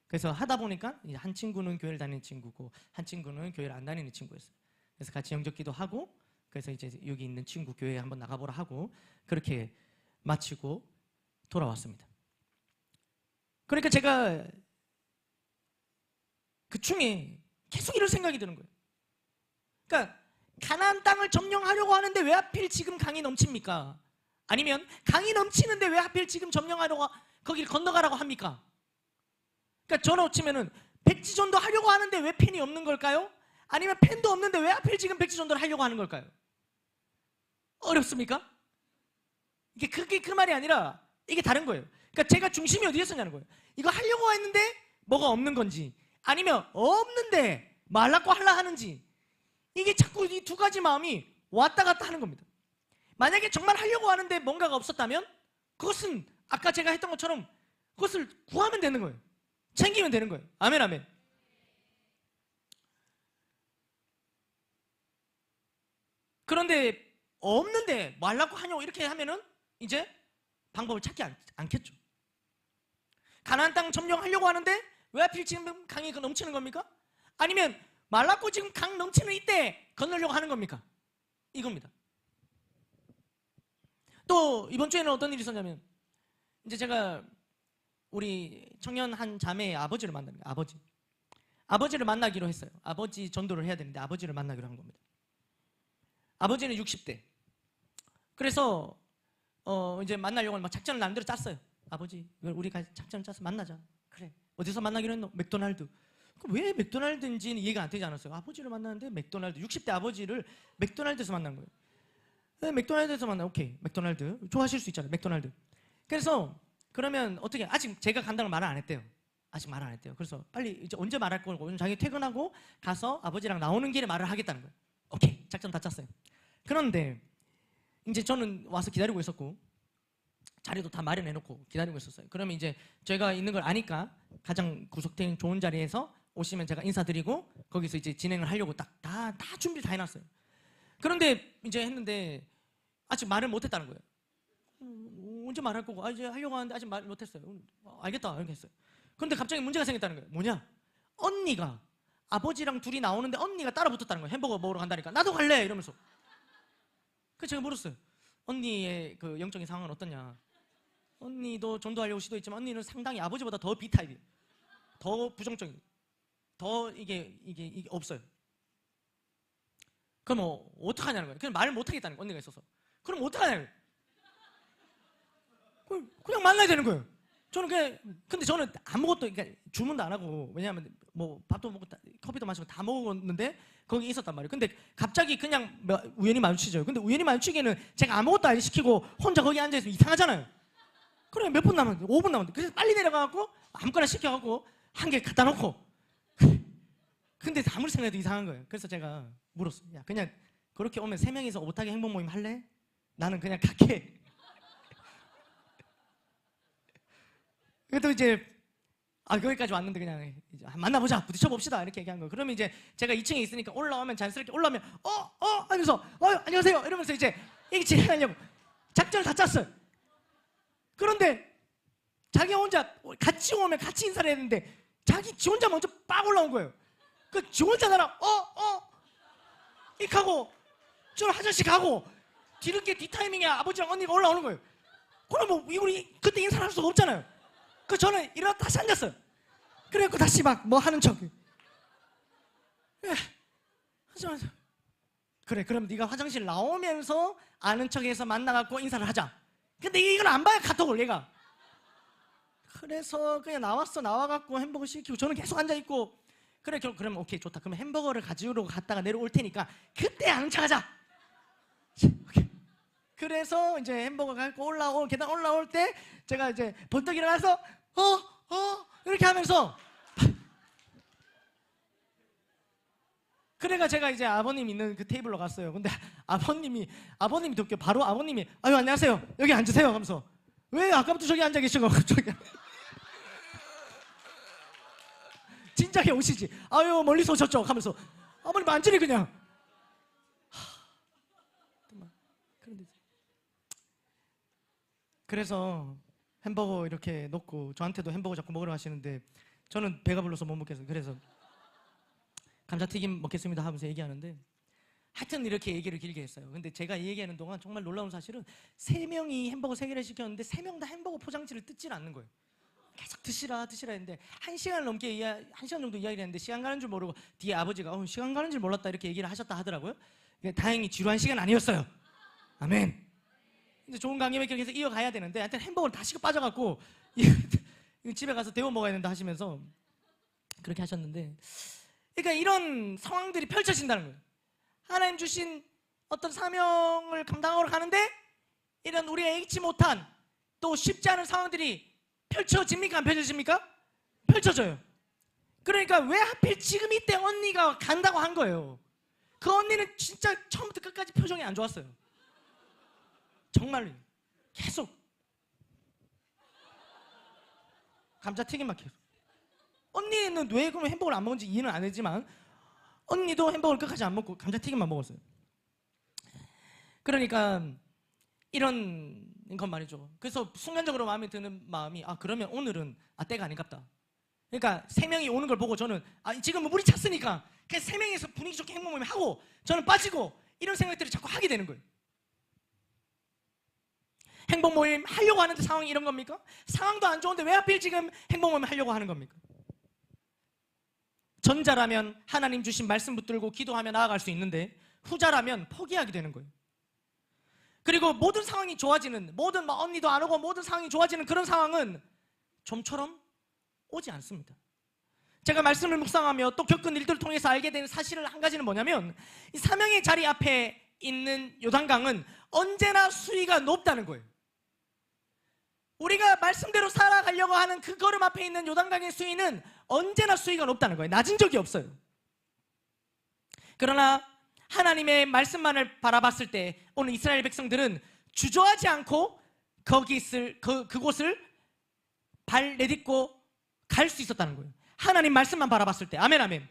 그래서 하다 보니까 이제 한 친구는 교회를 다니는 친구고 한 친구는 교회를 안 다니는 친구였어요. 그래서 같이 영접기도 하고 그래서 이제 여기 있는 친구 교회에 한번 나가보라 하고 그렇게 마치고 돌아왔습니다. 그러니까 제가 그 중에 계속 이런 생각이 드는 거예요. 그러니까 가나안 땅을 점령하려고 하는데 왜 하필 지금 강이 넘칩니까? 아니면 강이 넘치는데 왜 하필 지금 점령하려고 거기를 건너가라고 합니까? 그러니까 저는 치면은 백지전도 하려고 하는데 왜 펜이 없는 걸까요? 아니면 펜도 없는데 왜 하필 지금 백지전도를 하려고 하는 걸까요? 어렵습니까? 그게 그 말이 아니라 이게 다른 거예요. 그러니까 제가 중심이 어디에 있었냐는 거예요. 이거 하려고 했는데 뭐가 없는 건지 아니면 없는데 말라고 하려 하는지 이게 자꾸 이 두 가지 마음이 왔다 갔다 하는 겁니다. 만약에 정말 하려고 하는데 뭔가가 없었다면 그것은 아까 제가 했던 것처럼 그것을 구하면 되는 거예요. 챙기면 되는 거예요. 아멘 아멘. 그런데 없는데 뭐 하려고 하냐고 이렇게 하면은 이제 방법을 찾지 않겠죠. 가나안 땅 점령하려고 하는데 왜 하필 지금 강이 넘치는 겁니까? 아니면 말랐고 지금 강 넘치는 이때 건너려고 하는 겁니까? 이겁니다. 또 이번 주에는 어떤 일이 있었냐면 이제 제가 우리 청년 한 자매의 아버지를 만나는 거예요. 아버지를 만나기로 했어요. 아버지 전도를 해야 되는데 아버지를 만나기로 한 겁니다. 아버지는 60대. 그래서 이제 만나려고 막 작전을 남대로 짰어요. 아버지, 우리가 작전을 짜서 만나자. 그래. 어디서 만나기로 했노? 맥도날드. 왜 맥도날드인지는 이해가 안 되지 않았어요. 아버지를 만나는데 맥도날드. 60대 아버지를 맥도날드에서 만난 거예요. 네, 맥도날드에서 만나. 오케이, 맥도날드. 좋아하실 수 있잖아요. 맥도날드. 그래서 그러면 어떻게? 아직 제가 간다는 말을 안 했대요. 아직 말을 안 했대요. 그래서 빨리 이제 언제 말할 거고 오늘 자기 퇴근하고 가서 아버지랑 나오는 길에 말을 하겠다는 거예요. 오케이, 작전 다 짰어요. 그런데 이제 저는 와서 기다리고 있었고 자리도 다 마련해놓고 기다리고 있었어요. 그러면 이제 제가 있는 걸 아니까 가장 구석탱 좋은 자리에서 오시면 제가 인사드리고 거기서 이제 진행을 하려고 다 준비 다 해놨어요. 그런데 이제 했는데 아직 말을 못했다는 거예요. 언제 말할 거고 이제 하려고 하는데 아직 말 못했어요. 알겠다 이렇게 했어요. 그런데 갑자기 문제가 생겼다는 거예요. 뭐냐? 언니가 아버지랑 둘이 나오는데 언니가 따라 붙었다는 거예요. 햄버거 먹으러 간다니까 나도 갈래 이러면서. 그래서 제가 물었어요. 언니의 그 영적인 상황은 어떠냐? 언니도 전도하려고 시도했지만 언니는 상당히 아버지보다 더 B타입이에요. 더 부정적이에요. 더 이게 없어요. 그럼 어떡하냐는 거예요. 그냥 말을 못하겠다는 거예요. 언니가 있어서. 그럼 어떡하냐는 거예요. 그냥 만나야 되는 거예요. 근데 저는 아무것도 그러니까 주문도 안 하고 왜냐하면 뭐 밥도 먹고 커피도 마시고 다 먹었는데 거기 있었단 말이에요. 근데 갑자기 그냥 우연히 마주치죠. 근데 우연히 마주치기에는 제가 아무것도 안 시키고 혼자 거기 앉아있으면 이상하잖아요. 그래 몇 분 남았는데 5분 남았는데 그래서 빨리 내려가고 아무거나 시켜갖고 한 개 갖다 놓고 근데 아무리 생각해도 이상한 거예요. 그래서 제가 물었어요. 야 그냥 그렇게 오면 3명이서 오타게 행복 모임 할래? 나는 그냥 갈게. 그래도 이제 거기까지 왔는데 그냥 이제 만나보자 부딪혀 봅시다 이렇게 얘기한 거예요. 그러면 이제 제가 2층에 있으니까 올라오면 자연스럽게 올라오면 하면서 안녕하세요 이러면서 이제 이게 진행하려고 작전을 다 짰어요. 그런데 자기 혼자 같이 오면 같이 인사를 했는데 지 혼자 먼저 빡 올라온 거예요. 지 혼자 나랑 이렇게 하고 저 화장실 가고 뒤늦게 뒷타이밍에 아버지랑 언니가 올라오는 거예요. 그럼 뭐 우리 그때 인사를 할 수가 없잖아요. 그래서 저는 일어나 다시 앉았어요. 그래갖고 다시 막 뭐 하는 척. 하자마자 그래 그럼 네가 화장실 나오면서 아는 척해서 만나갖고 인사를 하자. 근데 이걸 안 봐요 카톡을 얘가. 그래서 그냥 나와갖고 햄버거 시키고 저는 계속 앉아있고 그래 그러면 오케이 좋다. 그러면 햄버거를 가지러 갔다가 내려올 테니까 그때 아는 척하자. 오케이. 그래서 이제 햄버거 갖고 계단 올라올 때 제가 이제 번뜩 일어나서 이렇게 하면서 그래가 제가 이제 아버님 있는 그 테이블로 갔어요. 근데 아버님이 웃겨. 바로 아버님이 아유 안녕하세요 여기 앉으세요 하면서 왜 아까부터 저기 앉아 계시고 저기 진작에 오시지. 아유 멀리서 오셨죠 하면서 아버님 앉으니 그냥 그래서 햄버거 이렇게 놓고 저한테도 햄버거 자꾸 먹으러 가시는데 저는 배가 불러서 못 먹겠어요. 그래서 감자튀김 먹겠습니다 하면서 얘기하는데 하여튼 이렇게 얘기를 길게 했어요. 근데 제가 이 얘기하는 동안 정말 놀라운 사실은 3명이 햄버거 3개를 시켰는데 3명 다 햄버거 포장지를 뜯질 않는 거예요. 계속 드시라 했는데 1시간 넘게 1시간 정도 이야기를 했는데 시간 가는 줄 모르고 뒤에 아버지가 시간 가는 줄 몰랐다 이렇게 얘기를 하셨다 하더라고요. 다행히 지루한 시간 아니었어요. 아멘. 근데 좋은 관계를 계속 이어가야 되는데 하여튼 햄버거를 다 식어 빠져갖고 집에 가서 데워 먹어야 된다 하시면서 그렇게 하셨는데 그러니까 이런 상황들이 펼쳐진다는 거예요. 하나님 주신 어떤 사명을 감당하러 가는데 이런 우리가 예기치 못한 또 쉽지 않은 상황들이 펼쳐집니까? 안 펼쳐집니까? 펼쳐져요. 그러니까 왜 하필 지금 이때 언니가 간다고 한 거예요. 그 언니는 진짜 처음부터 끝까지 표정이 안 좋았어요. 정말로 계속 감자튀김 막 계속. 언니는 왜 그럼 햄버거를 안 먹은지 이해는 안 했지만 언니도 햄버거를 끝까지 안 먹고 감자튀김만 먹었어요. 그러니까 이런 건 말이죠. 그래서 순간적으로 마음에 드는 마음이 그러면 오늘은 때가 아닌갑다. 그러니까 세 명이 오는 걸 보고 저는 지금 물이 찼으니까 그냥 세 명이서 분위기 좋게 행복 모임 하고 저는 빠지고 이런 생각들을 자꾸 하게 되는 거예요. 행복 모임 하려고 하는데 상황이 이런 겁니까? 상황도 안 좋은데 왜 하필 지금 행복 모임 하려고 하는 겁니까? 전자라면 하나님 주신 말씀 붙들고 기도하며 나아갈 수 있는데 후자라면 포기하게 되는 거예요. 그리고 모든 상황이 좋아지는, 모든 언니도 안 오고 모든 상황이 좋아지는 그런 상황은 좀처럼 오지 않습니다. 제가 말씀을 묵상하며 또 겪은 일들을 통해서 알게 되는 사실을 한 가지는 뭐냐면 이 사명의 자리 앞에 있는 요단강은 언제나 수위가 높다는 거예요. 우리가 말씀대로 살아가려고 하는 그 걸음 앞에 있는 요단강의 수위는 언제나 수위가 높다는 거예요. 낮은 적이 없어요. 그러나 하나님의 말씀만을 바라봤을 때 오늘 이스라엘 백성들은 주저하지 않고 거기 있을 그곳을 발 내딛고 갈 수 있었다는 거예요. 하나님 말씀만 바라봤을 때. 아멘 아멘.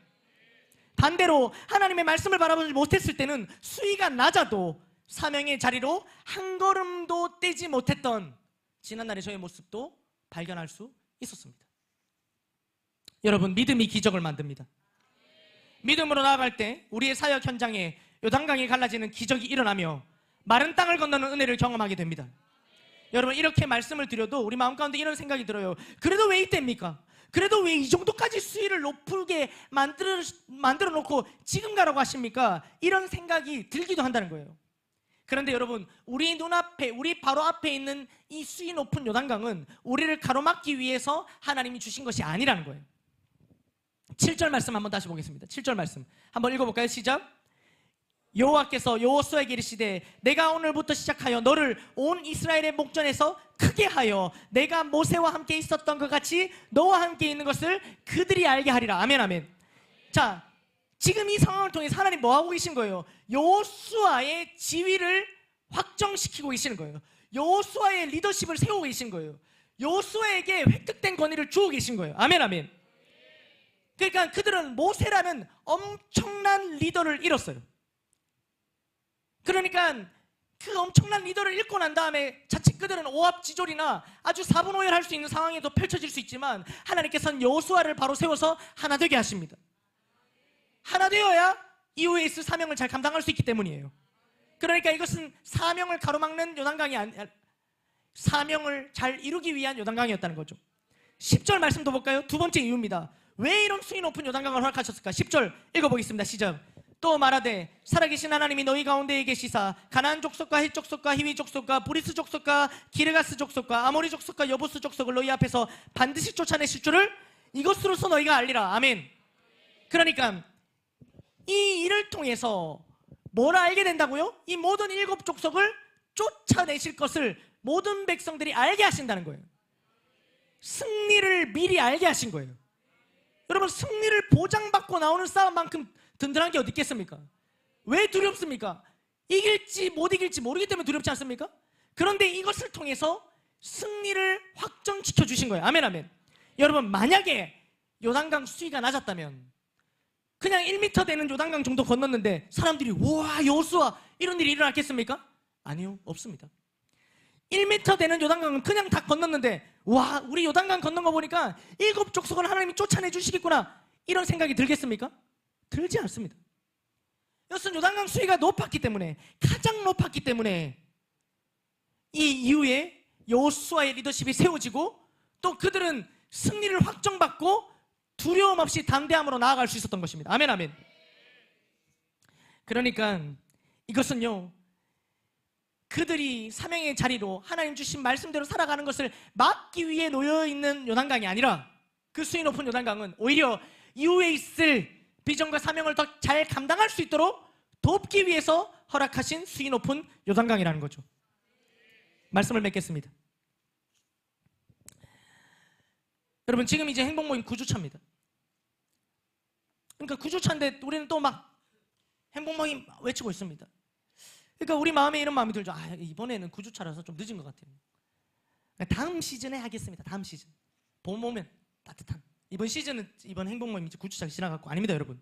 반대로 하나님의 말씀을 바라보지 못했을 때는 수위가 낮아도 사명의 자리로 한 걸음도 떼지 못했던 지난날의 저의 모습도 발견할 수 있었습니다. 여러분, 믿음이 기적을 만듭니다. 믿음으로 나아갈 때 우리의 사역 현장에 요단강이 갈라지는 기적이 일어나며 마른 땅을 건너는 은혜를 경험하게 됩니다. 여러분, 이렇게 말씀을 드려도 우리 마음 가운데 이런 생각이 들어요. 그래도 왜 이때입니까? 그래도 왜 이 정도까지 수위를 높게 만들어 놓고 지금 가라고 하십니까? 이런 생각이 들기도 한다는 거예요. 그런데 여러분, 우리 눈앞에, 우리 바로 앞에 있는 이 수위 높은 요단강은 우리를 가로막기 위해서 하나님이 주신 것이 아니라는 거예요. 7절 말씀 한번 다시 보겠습니다. 7절 말씀 한번 읽어볼까요? 시작. 여호와께서 여호수아에게 이르시되 내가 오늘부터 시작하여 너를 온 이스라엘의 목전에서 크게 하여 내가 모세와 함께 있었던 것 같이 너와 함께 있는 것을 그들이 알게 하리라. 아멘 아멘. 자, 지금 이 상황을 통해서 하나님 뭐 하고 계신 거예요? 여호수아의 지위를 확정시키고 계시는 거예요. 여호수아의 리더십을 세우고 계신 거예요. 여호수아에게 획득된 권위를 주고 계신 거예요. 아멘 아멘. 그러니까 그들은 모세라는 엄청난 리더를 잃었어요. 그러니까 그 엄청난 리더를 잃고 난 다음에 자칫 그들은 오합지졸이나 아주 사분오열할 수 있는 상황에도 펼쳐질 수 있지만 하나님께서는 여호수아를 바로 세워서 하나 되게 하십니다. 하나 되어야 이후에 있을 사명을 잘 감당할 수 있기 때문이에요. 그러니까 이것은 사명을 가로막는 요단강이 아니라 사명을 잘 이루기 위한 요단강이었다는 거죠. 10절 말씀도 볼까요? 두 번째 이유입니다. 왜 이런 수위 높은 요단강을 허락하셨을까? 10절 읽어보겠습니다. 시작. 또 말하되 살아계신 하나님이 너희 가운데에 계시사 가나안 족속과 헷 족속과 히위 족속과 브리스 족속과 기르가스 족속과 아모리 족속과 여부스 족속을 너희 앞에서 반드시 쫓아내실 줄을 이것으로서 너희가 알리라. 아멘. 그러니까 이 일을 통해서 뭘 알게 된다고요? 이 모든 7 족속을 쫓아내실 것을 모든 백성들이 알게 하신다는 거예요. 승리를 미리 알게 하신 거예요. 여러분, 승리를 보장받고 나오는 싸움만큼 든든한 게 어디 있겠습니까? 왜 두렵습니까? 이길지 못 이길지 모르기 때문에 두렵지 않습니까? 그런데 이것을 통해서 승리를 확정시켜 주신 거예요. 아멘 아멘. 여러분, 만약에 요단강 수위가 낮았다면 그냥 1m 되는 요단강 정도 건넜는데 사람들이 우와 여호수아 이런 일이 일어났겠습니까? 아니요, 없습니다. 1m 되는 요단강은 그냥 다 건넜는데 와 우리 요단강 건넌 거 보니까 7 족속을 하나님이 쫓아내 주시겠구나 이런 생각이 들겠습니까? 들지 않습니다. 이것은 요단강 수위가 높았기 때문에, 가장 높았기 때문에 이 이후에 여호수아의 리더십이 세워지고 또 그들은 승리를 확정받고 두려움 없이 담대함으로 나아갈 수 있었던 것입니다. 아멘 아멘. 그러니까 이것은요, 그들이 사명의 자리로 하나님 주신 말씀대로 살아가는 것을 막기 위해 놓여있는 요단강이 아니라 그 수위 높은 요단강은 오히려 이후에 있을 비전과 사명을 더 잘 감당할 수 있도록 돕기 위해서 허락하신 수위 높은 요단강이라는 거죠. 말씀을 맺겠습니다. 여러분, 지금 이제 행복모임 9주차입니다. 그러니까 9주차인데 우리는 또 막 행복모임 외치고 있습니다. 그러니까 우리 마음에 이런 마음이 들죠. 이번에는 9주차라서 좀 늦은 것 같아요. 다음 시즌에 하겠습니다. 다음 시즌. 봄 오면 따뜻한. 이번 시즌은, 이번 행복모임 이제 9주차가 지나갔고, 아닙니다 여러분.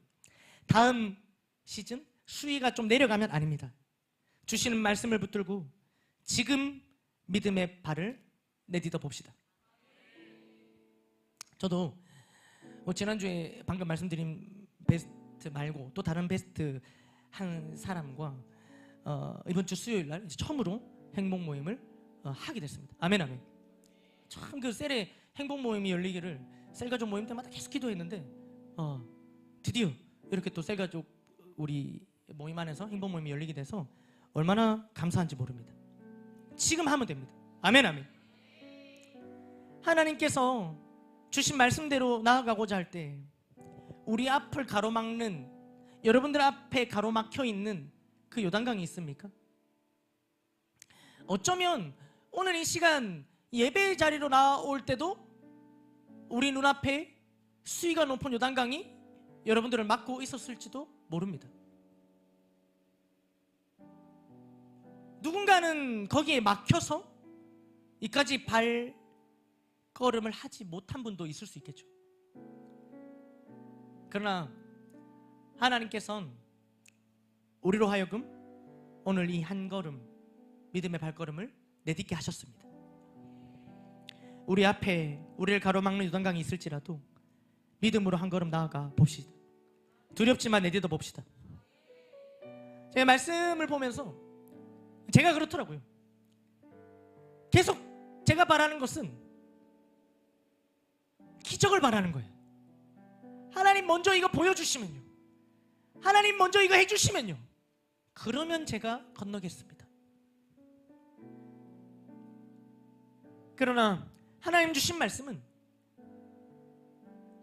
다음 시즌 수위가 좀 내려가면 아닙니다. 주시는 말씀을 붙들고 지금 믿음의 발을 내딛어 봅시다. 저도 지난주에 방금 말씀드린 베스트 말고 또 다른 베스트 한 사람과 이번 주 수요일 날 이제 처음으로 행복 모임을 하게 됐습니다. 아멘 아멘. 참 그 셀의 행복 모임이 열리기를 셀가족 모임 때마다 계속 기도했는데 드디어 이렇게 또 셀가족 우리 모임 안에서 행복 모임이 열리게 돼서 얼마나 감사한지 모릅니다. 지금 하면 됩니다. 아멘 아멘. 하나님께서 주신 말씀대로 나아가고자 할 때 우리 앞을 가로막는, 여러분들 앞에 가로막혀 있는 그 요단강이 있습니까? 어쩌면 오늘 이 시간 예배 자리로 나올 때도 우리 눈앞에 수위가 높은 요단강이 여러분들을 막고 있었을지도 모릅니다. 누군가는 거기에 막혀서 이까지 발걸음을 하지 못한 분도 있을 수 있겠죠. 그러나 하나님께서는 우리로 하여금 오늘 이 한 걸음, 믿음의 발걸음을 내딛게 하셨습니다. 우리 앞에 우리를 가로막는 요단강이 있을지라도 믿음으로 한 걸음 나아가 봅시다. 두렵지만 내딛어 봅시다. 제가 말씀을 보면서 제가 그렇더라고요. 계속 제가 바라는 것은 기적을 바라는 거예요. 하나님 먼저 이거 보여주시면요, 하나님 먼저 이거 해주시면요, 그러면 제가 건너겠습니다. 그러나 하나님 주신 말씀은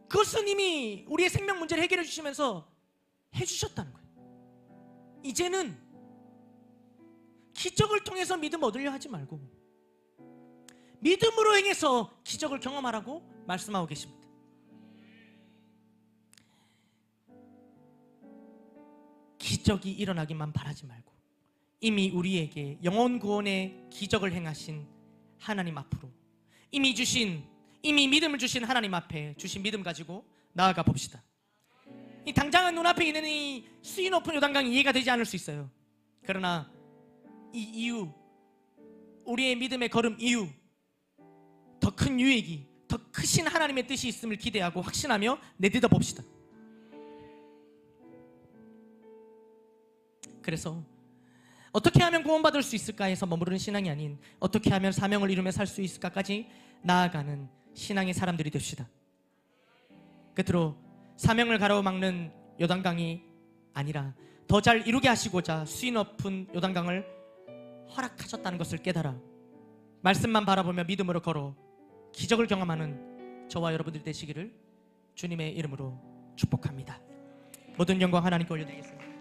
그것은 이미 우리의 생명 문제를 해결해 주시면서 해주셨다는 거예요. 이제는 기적을 통해서 믿음 얻으려 하지 말고 믿음으로 행해서 기적을 경험하라고 말씀하고 계십니다. 기적이 일어나기만 바라지 말고 이미 우리에게 영혼 구원의 기적을 행하신 하나님 앞으로 이미 믿음을 주신 하나님 앞에 주신 믿음 가지고 나아가 봅시다. 이 당장은 눈앞에 있는 이 수위 높은 요단강이 이해가 되지 않을 수 있어요. 그러나 이 이유, 우리의 믿음의 걸음 이유, 더 큰 유익이, 더 크신 하나님의 뜻이 있음을 기대하고 확신하며 내딛어 봅시다. 그래서 어떻게 하면 구원받을 수 있을까 해서 머무르는 신앙이 아닌 어떻게 하면 사명을 이루며 살 수 있을까까지 나아가는 신앙의 사람들이 됩시다. 끝으로 사명을 가로막는 요단강이 아니라 더 잘 이루게 하시고자 수위 높은 요단강을 허락하셨다는 것을 깨달아 말씀만 바라보며 믿음으로 걸어 기적을 경험하는 저와 여러분들이 되시기를 주님의 이름으로 축복합니다. 모든 영광 하나님께 올려드리겠습니다.